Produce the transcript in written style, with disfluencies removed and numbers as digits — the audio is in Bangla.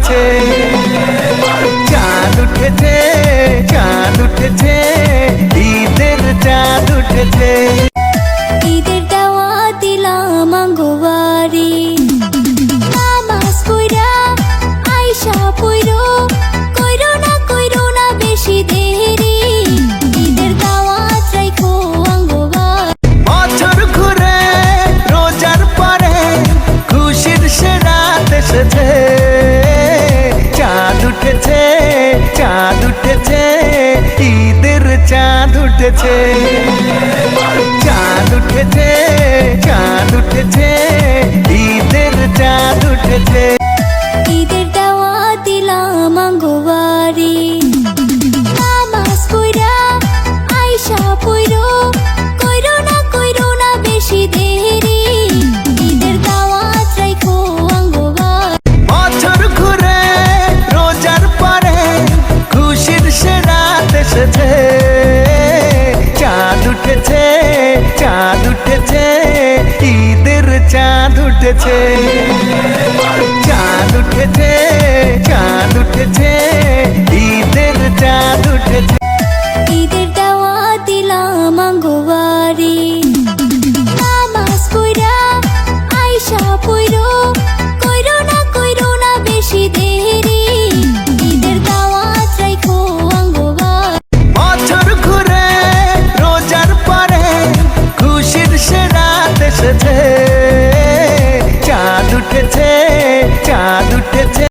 উঠেছে, চাঁদ উঠেছে, চাঁদ উঠেছে, ঈদের চাঁদ উঠেছে। ঈদের দাওয়াত দিলাম আঙ্গবাড়ি, নামাজ পড়া আইসা পড়ো, কইরো না বেশি দেরি, ঈদের দাওয়াত রাইখো আঙ্গবাড়ি। বছর ঘুরে রোজার পরে খুশির সে রাত এসেছে, চাঁদ উঠেছে, চাঁদ উঠেছে, ঈদের চাঁদ উঠেছে, চাঁদ উঠেছে, চাঁদ উঠেছে, ঈদের চাঁদ উঠেছে। ঈদের দাওয়াত দিলাম আঙ্গবাড়ি, নামাজ পড়া আইসা পড়ো, কইরো না বেশি দেরি, ঈদের দাওয়াত রাইখো আঙ্গবাড়ি। বছর ঘুরে রোজার পরে খুশির সে রাত এসেছে, চাঁদ উঠেছে, চাঁদ উঠেছে, ঈদের চাঁদ উঠেছে, চাঁদ উঠেছে, চাঁদ উঠেছে, ঈদের চাঁদ উঠেছে। ঈদের দাওয়াত দিলাম আঙ্গবাড়ি, নামাজ পড়া আইসা পড়ো, কইরো না বেশি দেরি, ঈদের দাওয়াত রাইখো আঙ্গবাড়ি। বছর ঘুরে রোজার পরে খুশির সে রাত এসেছে,